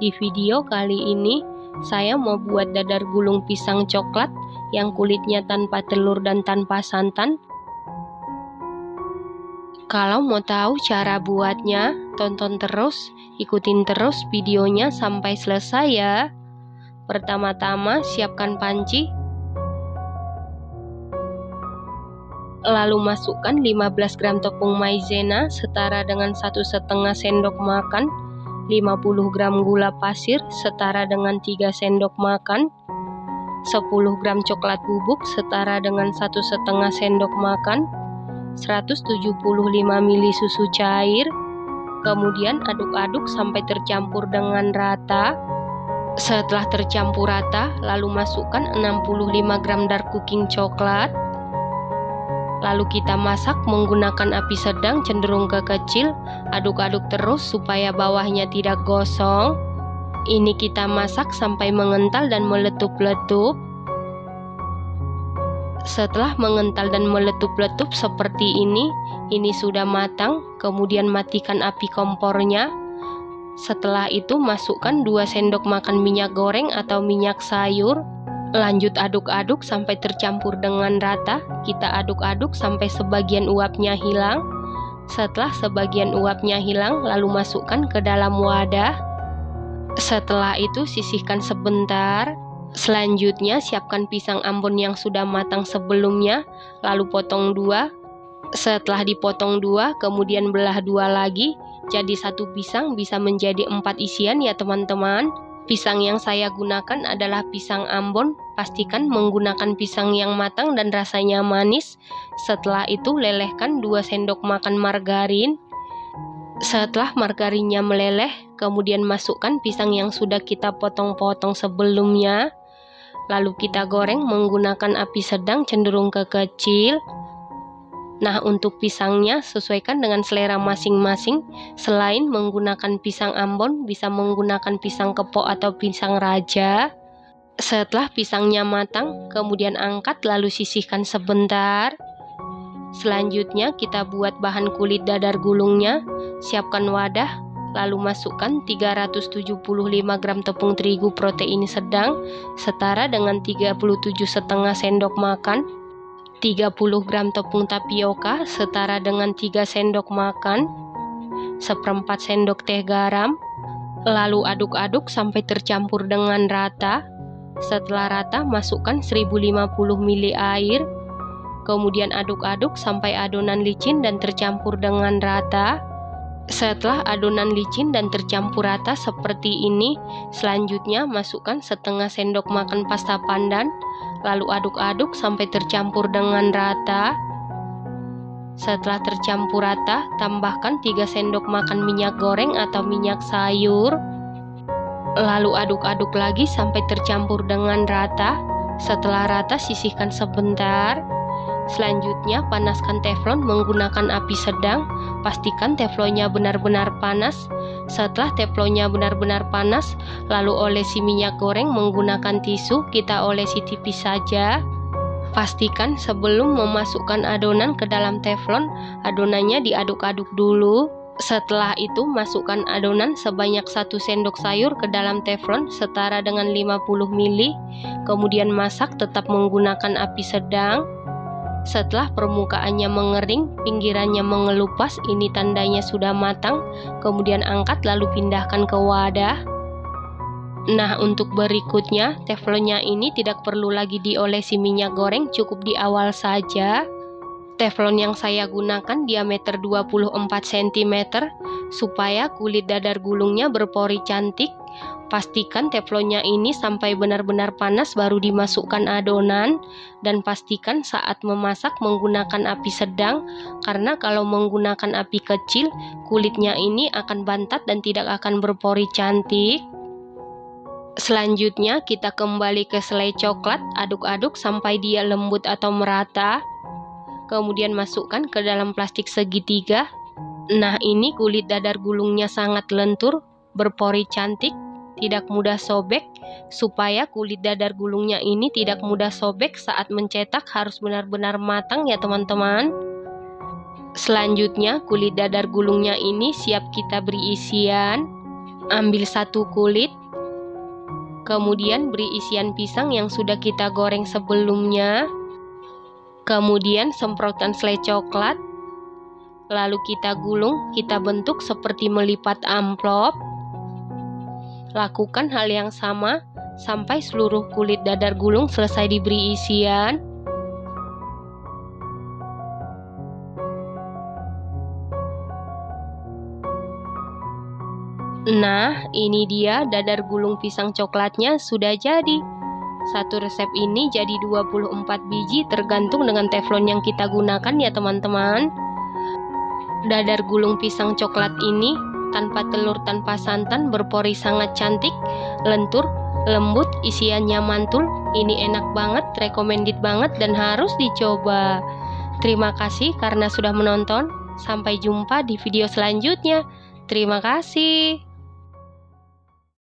Di video kali ini, saya mau buat dadar gulung pisang coklat yang kulitnya tanpa telur dan tanpa santan. Kalau mau tahu cara buatnya, tonton terus, ikutin terus videonya sampai selesai ya. Pertama-tama siapkan panci. Lalu masukkan 15 gram tepung maizena setara dengan 1,5 sendok makan, 50 gram gula pasir setara dengan 3 sendok makan, 10 gram coklat bubuk setara dengan 1,5 sendok makan, 175 ml susu cair. Kemudian aduk-aduk sampai tercampur dengan rata. Setelah tercampur rata, lalu masukkan 65 gram dark cooking coklat. Lalu kita masak menggunakan api sedang cenderung ke kecil. Aduk-aduk terus supaya bawahnya tidak gosong. Ini kita masak sampai mengental dan meletup-letup. Setelah mengental dan meletup-letup seperti ini sudah matang. Kemudian matikan api kompornya. Setelah itu masukkan 2 sendok makan minyak goreng atau minyak sayur. Lanjut aduk-aduk sampai tercampur dengan rata. Kita aduk-aduk sampai sebagian uapnya hilang. Setelah sebagian uapnya hilang, lalu masukkan ke dalam wadah. Setelah itu sisihkan sebentar. Selanjutnya siapkan pisang ambon yang sudah matang sebelumnya, lalu potong 2. Setelah dipotong 2, kemudian belah 2 lagi. Jadi satu pisang bisa menjadi 4 isian ya teman-teman. Pisang yang saya gunakan adalah pisang ambon. Pastikan menggunakan pisang yang matang dan rasanya manis. Setelah itu lelehkan 2 sendok makan margarin. Setelah margarinnya meleleh, kemudian masukkan pisang yang sudah kita potong-potong sebelumnya. Lalu kita goreng menggunakan api sedang cenderung ke kecil. Nah, untuk pisangnya sesuaikan dengan selera masing-masing. Selain menggunakan pisang ambon, bisa menggunakan pisang kepok atau pisang raja. Setelah pisangnya matang, kemudian angkat lalu sisihkan sebentar. Selanjutnya kita buat bahan kulit dadar gulungnya. Siapkan wadah, lalu masukkan 375 gram tepung terigu protein sedang setara dengan 37,5 sendok makan. 30 gram tepung tapioka setara dengan 3 sendok makan, 1/4 sendok teh garam. Lalu aduk-aduk sampai tercampur dengan rata. Setelah rata, masukkan 1050 ml air. Kemudian aduk-aduk sampai adonan licin dan tercampur dengan rata. Setelah adonan licin dan tercampur rata seperti ini, selanjutnya masukkan 1/2 sendok makan pasta pandan. Lalu aduk-aduk sampai tercampur dengan rata. Setelah tercampur rata, tambahkan 3 sendok makan minyak goreng atau minyak sayur. Lalu aduk-aduk lagi sampai tercampur dengan rata. Setelah rata, sisihkan sebentar. Selanjutnya panaskan teflon menggunakan api sedang. Pastikan teflonnya benar-benar panas. Setelah teflonnya benar-benar panas, lalu olesi minyak goreng menggunakan tisu. Kita olesi tipis saja. Pastikan sebelum memasukkan adonan ke dalam teflon, adonannya diaduk-aduk dulu. Setelah itu masukkan adonan sebanyak 1 sendok sayur ke dalam teflon setara dengan 50 ml. Kemudian masak tetap menggunakan api sedang. Setelah permukaannya mengering, pinggirannya mengelupas, ini tandanya sudah matang. Kemudian angkat lalu pindahkan ke wadah. Nah, untuk berikutnya, teflonnya ini tidak perlu lagi diolesi minyak goreng, cukup di awal saja. Teflon yang saya gunakan diameter 24 cm supaya kulit dadar gulungnya berpori cantik. Pastikan teflonnya ini sampai benar-benar panas baru dimasukkan adonan, dan pastikan saat memasak menggunakan api sedang, karena kalau menggunakan api kecil kulitnya ini akan bantat dan tidak akan berpori cantik. Selanjutnya kita kembali ke selai coklat, aduk-aduk sampai dia lembut atau merata. Kemudian masukkan ke dalam plastik segitiga. Nah, ini kulit dadar gulungnya sangat lentur, berpori cantik, tidak mudah sobek. Supaya kulit dadar gulungnya ini tidak mudah sobek saat mencetak, harus benar-benar matang ya teman-teman. Selanjutnya kulit dadar gulungnya ini siap kita beri isian. Ambil 1 kulit, kemudian beri isian pisang yang sudah kita goreng sebelumnya. Kemudian semprotkan selai coklat, lalu kita gulung, kita bentuk seperti melipat amplop. Lakukan hal yang sama sampai seluruh kulit dadar gulung selesai diberi isian. Nah, ini dia dadar gulung pisang coklatnya sudah jadi. Satu resep ini jadi 24 biji tergantung dengan teflon yang kita gunakan ya teman-teman. Dadar gulung pisang coklat ini tanpa telur, tanpa santan, berpori sangat cantik, lentur, lembut, isiannya mantul. Ini enak banget, recommended banget dan harus dicoba. Terima kasih karena sudah menonton. Sampai jumpa di video selanjutnya. Terima kasih.